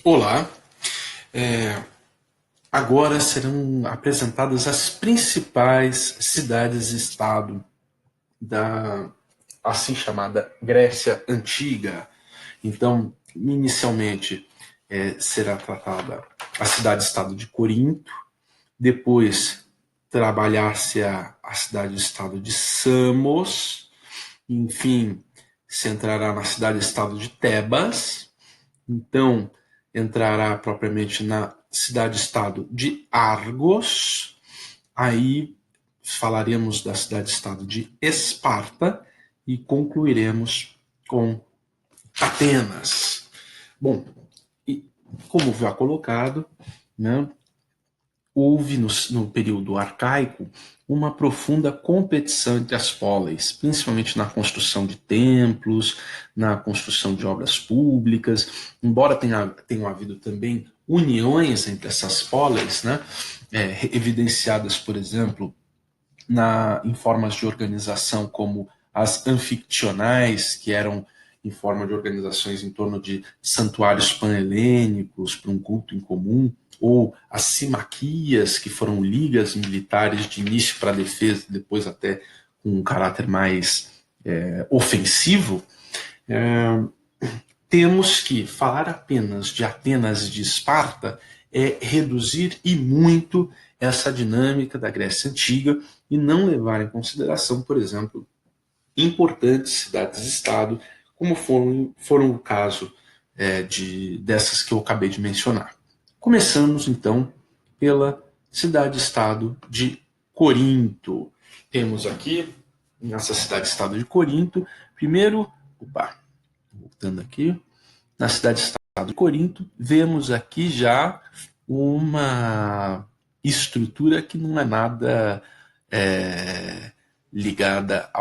Olá, é, agora serão apresentadas as principais cidades-estado da assim chamada Grécia Antiga. Então, inicialmente será tratada a cidade-estado de Corinto, depois trabalhar-se a cidade-estado de Samos, enfim, se entrará na cidade-estado de Tebas. Então, entrará propriamente na cidade-estado de Argos. Aí falaremos da cidade-estado de Esparta e concluiremos com Atenas. Bom, e como já colocado, né, houve no período arcaico uma profunda competição entre as polis, principalmente na construção de templos, na construção de obras públicas, embora tenham havido também uniões entre essas polis, né, evidenciadas, por exemplo, em formas de organização como as anfictionais, que eram em forma de organizações em torno de santuários panhelênicos para um culto em comum, ou as simaquias, que foram ligas militares de início para a defesa, depois até com um caráter mais ofensivo. Temos que falar apenas de Atenas e de Esparta é reduzir e muito essa dinâmica da Grécia Antiga e não levar em consideração, por exemplo, importantes cidades-estado, como foram o caso dessas que eu acabei de mencionar. Começamos, então, pela cidade-estado de Corinto. Temos aqui, nessa cidade-estado de Corinto, primeiro, voltando aqui, na cidade-estado de Corinto, vemos aqui já uma estrutura que não é nada ligada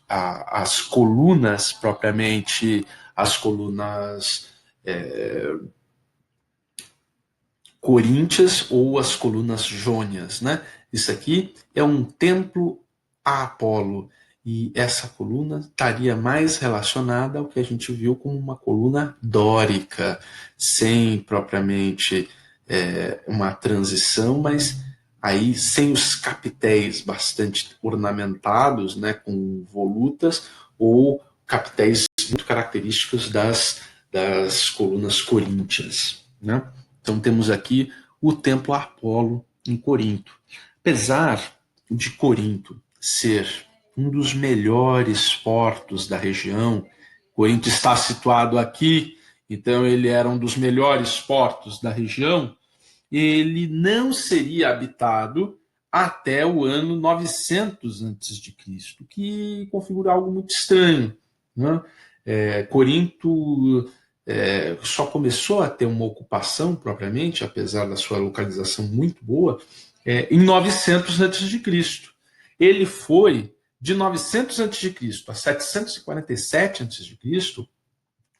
às colunas propriamente, às colunas coríntias ou as colunas jônias, né? Isso aqui é um templo a Apolo, e essa coluna estaria mais relacionada ao que a gente viu como uma coluna dórica, sem propriamente uma transição, mas aí sem os capitéis bastante ornamentados, né, com volutas, ou capitéis muito característicos das colunas coríntias, né? Então temos aqui o templo Apolo em Corinto. Apesar de Corinto ser um dos melhores portos da região, Corinto está situado aqui, então ele era um dos melhores portos da região, ele não seria habitado até o ano 900 a.C., que configura algo muito estranho, né? Corinto só começou a ter uma ocupação propriamente, apesar da sua localização muito boa, em 900 a.C. Ele foi de 900 a.C. a 747 a.C.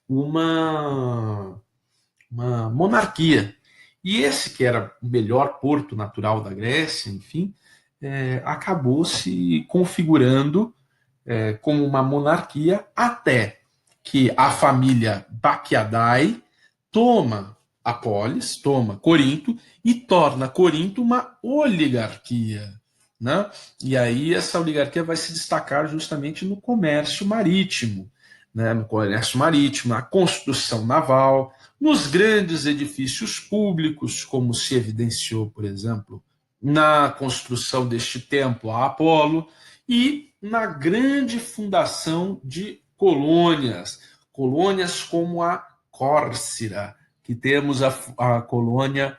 uma monarquia. E esse, que era o melhor porto natural da Grécia, enfim, acabou se configurando como uma monarquia até que a família Baquiadai toma a polis, toma Corinto e torna Corinto uma oligarquia. Né? E aí essa oligarquia vai se destacar justamente no comércio marítimo, né? No comércio marítimo, na construção naval, nos grandes edifícios públicos, como se evidenciou, por exemplo, na construção deste templo a Apolo, e na grande fundação de colônias, colônias como a Córcira, que temos a colônia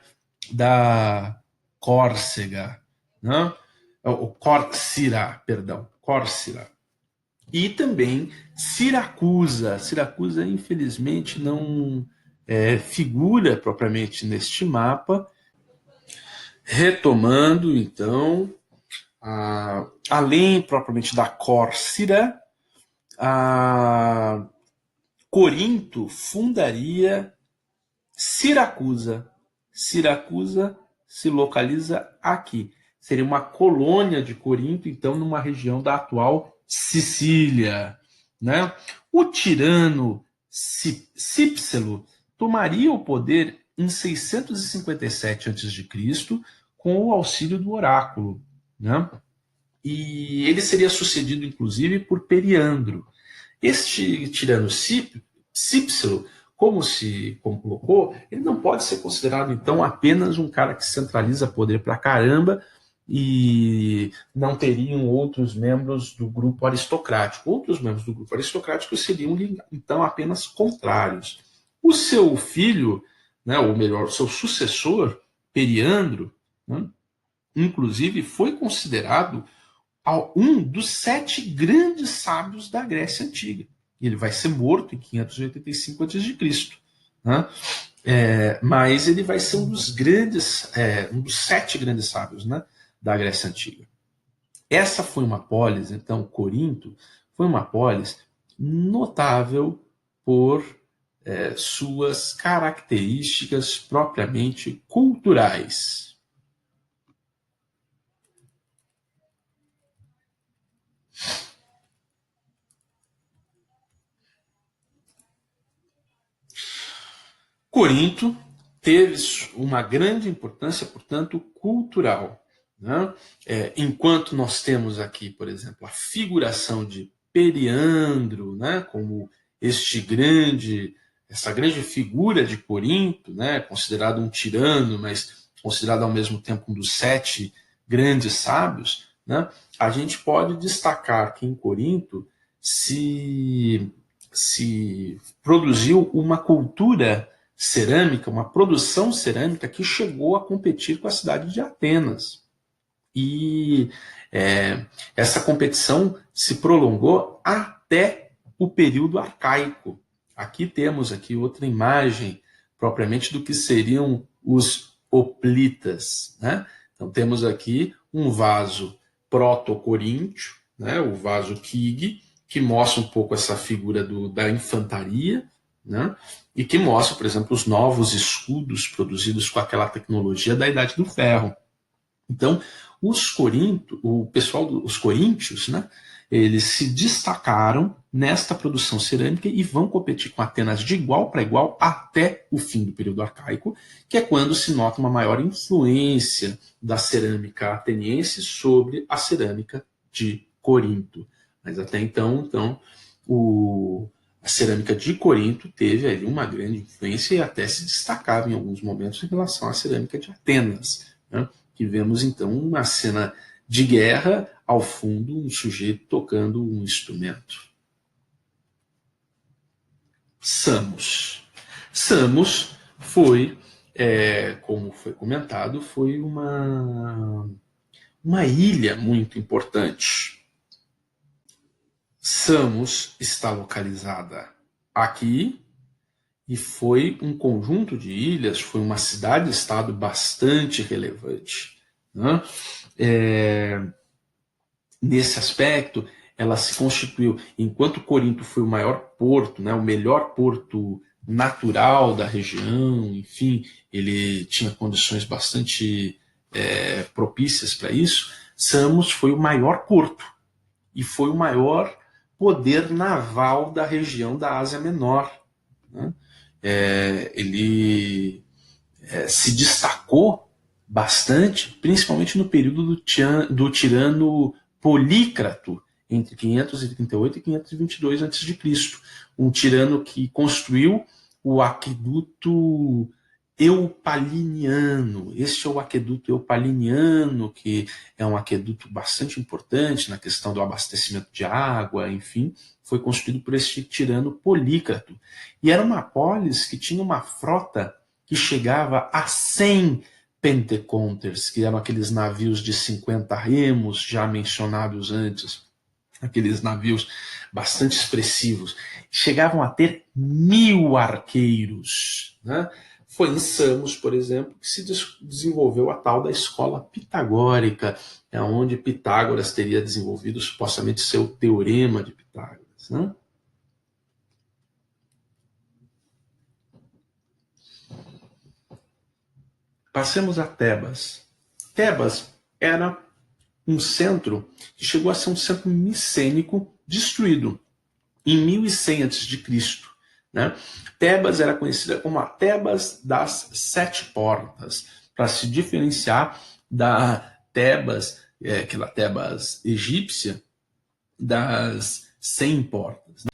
da Córcega, né? O Córcira, perdão, Córcira. E também Siracusa. Siracusa, infelizmente, não figura propriamente neste mapa. Retomando, então, além propriamente da Córcira, a Corinto fundaria Siracusa. Siracusa se localiza aqui. Seria uma colônia de Corinto, então, numa região da atual Sicília. Né? O tirano Cípselo tomaria o poder em 657 a.C., com o auxílio do oráculo, né? E ele seria sucedido, inclusive, por Periandro. Este tirano Cípselo, como se colocou, ele não pode ser considerado, então, apenas um cara que centraliza poder pra caramba e não teriam outros membros do grupo aristocrático. Outros membros do grupo aristocrático seriam, então, apenas contrários. O seu filho, né, ou melhor, o seu sucessor, Periandro, né, inclusive, foi considerado um dos 7 grandes sábios da Grécia Antiga. Ele vai ser morto em 585 a.C., né? Mas ele vai ser um dos grandes, um dos 7 grandes sábios, né, da Grécia Antiga. Essa foi uma polis, então, Corinto, foi uma polis notável por suas características propriamente culturais. Corinto teve uma grande importância, portanto, cultural. Né? Enquanto nós temos aqui, por exemplo, a figuração de Periandro, né, como essa grande figura de Corinto, né, considerado um tirano, mas considerado ao mesmo tempo um dos 7 grandes sábios, né, a gente pode destacar que em Corinto se produziu uma cultura cerâmica, uma produção cerâmica que chegou a competir com a cidade de Atenas. E essa competição se prolongou até o período arcaico. Aqui temos outra imagem propriamente do que seriam os hoplitas, né? Então temos aqui um vaso proto-coríntio, né? O vaso Kygue, que mostra um pouco essa figura da infantaria, né? E que mostra, por exemplo, os novos escudos produzidos com aquela tecnologia da Idade do Ferro. Então, os coríntios, né, eles se destacaram nesta produção cerâmica e vão competir com Atenas de igual para igual até o fim do período arcaico, que é quando se nota uma maior influência da cerâmica ateniense sobre a cerâmica de Corinto. Mas até então a cerâmica de Corinto teve ali uma grande influência e até se destacava em alguns momentos em relação à cerâmica de Atenas, né? Que vemos então uma cena de guerra, ao fundo um sujeito tocando um instrumento. Samos. Samos foi, como foi comentado, foi uma ilha muito importante. Samos está localizada aqui e foi um conjunto de ilhas, foi uma cidade-estado bastante relevante, né? Nesse aspecto, ela se constituiu, enquanto Corinto foi o maior porto, né, o melhor porto natural da região, enfim, ele tinha condições bastante propícias para isso. Samos foi o maior porto e foi o maior poder naval da região da Ásia Menor, né? Ele se destacou bastante, principalmente no período do tirano Polícrato, entre 538 e 522 a.C., um tirano que construiu o aqueduto Eupaliniano. Este é o aqueduto Eupaliniano, que é um aqueduto bastante importante na questão do abastecimento de água, enfim, foi construído por este tirano Polícrato. E era uma polis que tinha uma frota que chegava a 100 penteconters, que eram aqueles navios de 50 remos, já mencionados antes, aqueles navios bastante expressivos, chegavam a ter 1000 arqueiros, né? Foi em Samos, por exemplo, que se desenvolveu a tal da escola pitagórica, onde Pitágoras teria desenvolvido supostamente seu teorema de Pitágoras, né? Passemos a Tebas. Tebas era um centro que chegou a ser um centro micênico destruído em 1100 a.C., né? Tebas era conhecida como a Tebas das 7 portas, para se diferenciar da Tebas, aquela Tebas egípcia, das 100 portas.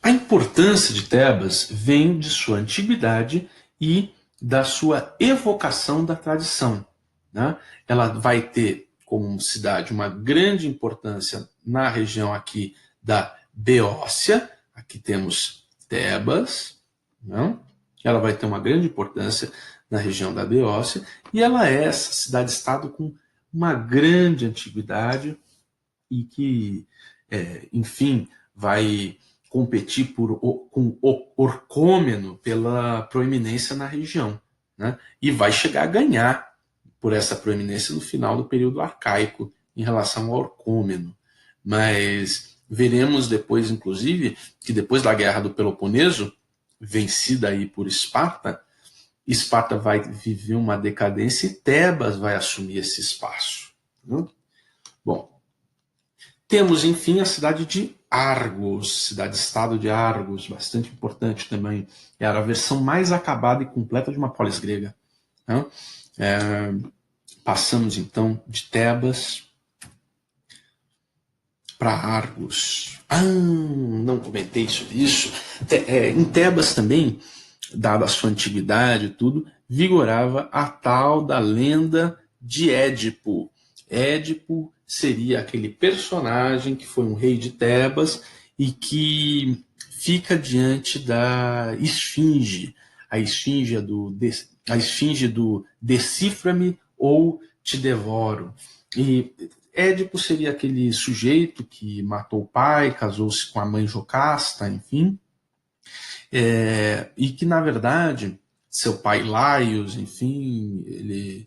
A importância de Tebas vem de sua antiguidade e da sua evocação da tradição, né? Ela vai ter como cidade uma grande importância na região aqui da Beócia. Aqui temos Tebas, né? Ela vai ter uma grande importância na região da Beócia, e ela é essa cidade-estado com uma grande antiguidade e que, enfim, vai competir com o Orcômeno pela proeminência na região, né? E vai chegar a ganhar por essa proeminência no final do período arcaico em relação ao Orcômeno. Mas veremos depois, inclusive, que depois da Guerra do Peloponeso, vencida aí por Esparta, Esparta vai viver uma decadência e Tebas vai assumir esse espaço, né? Bom, temos, enfim, a cidade de Argos, cidade-estado de Argos, bastante importante também. Era a versão mais acabada e completa de uma polis grega, né? Passamos, então, de Tebas para Argos. Não comentei sobre isso. Em Tebas também, dada a sua antiguidade e tudo, vigorava a tal da lenda de Édipo. Édipo seria aquele personagem que foi um rei de Tebas e que fica diante da esfinge, a esfinge do decifra-me ou te devoro. E Édipo seria aquele sujeito que matou o pai, casou-se com a mãe Jocasta, enfim, e que, na verdade, seu pai Laios, enfim, ele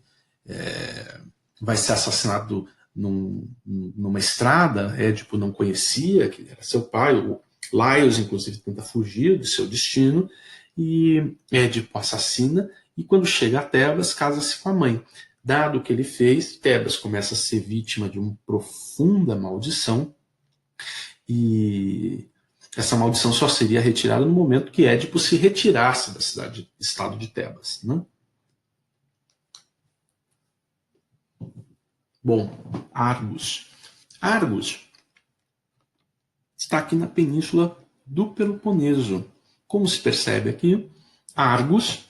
vai ser assassinado numa estrada. Édipo não conhecia que era seu pai. O Laios, inclusive, tenta fugir do seu destino, e Édipo assassina, e quando chega a Tebas, casa-se com a mãe. Dado o que ele fez, Tebas começa a ser vítima de uma profunda maldição, e essa maldição só seria retirada no momento que Édipo se retirasse da cidade-estado de Tebas, né? Bom, Argos. Argos está aqui na península do Peloponeso. Como se percebe aqui, Argos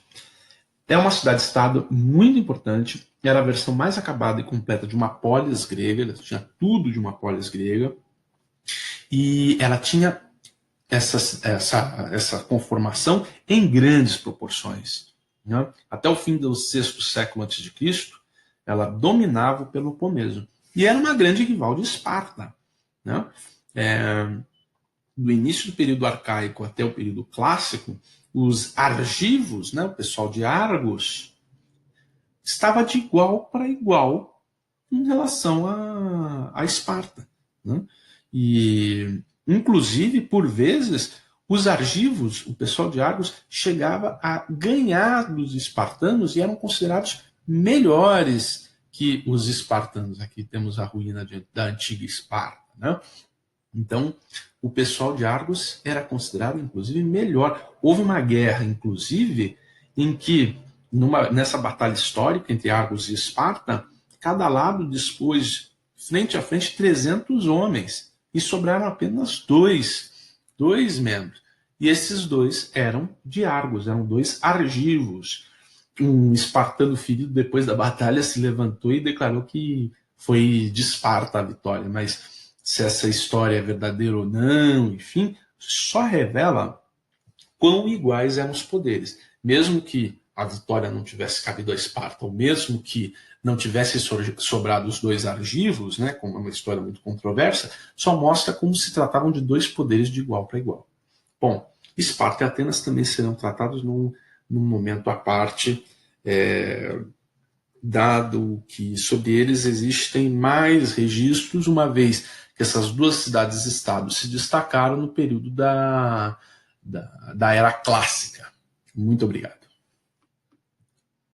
é uma cidade-estado muito importante, era a versão mais acabada e completa de uma polis grega, ela tinha tudo de uma polis grega, e ela tinha essa conformação em grandes proporções, né? Até o fim do sexto século a.C., ela dominava o Peloponeso. E era uma grande rival de Esparta, né? Do início do período arcaico até o período clássico, os argivos, né, o pessoal de Argos, estava de igual para igual em relação a Esparta, né? E, inclusive, por vezes, os argivos, o pessoal de Argos, chegava a ganhar dos espartanos e eram considerados melhores que os espartanos. Aqui temos a ruína da antiga Esparta, né? Então, o pessoal de Argos era considerado, inclusive, melhor. Houve uma guerra, inclusive, em que, nessa batalha histórica entre Argos e Esparta, cada lado dispôs, frente a frente, 300 homens, e sobraram apenas dois membros. E esses dois eram de Argos, eram 2 argivos. Um espartano ferido depois da batalha se levantou e declarou que foi de Esparta a vitória, mas se essa história é verdadeira ou não, enfim, só revela quão iguais eram os poderes. Mesmo que a vitória não tivesse cabido a Esparta, ou mesmo que não tivesse sobrado os 2 argivos, né, como é uma história muito controversa, só mostra como se tratavam de 2 poderes de igual para igual. Bom, Esparta e Atenas também serão tratados num momento à parte, dado que sobre eles existem mais registros, uma vez que essas 2 cidades-estados se destacaram no período da Era Clássica. Muito obrigado.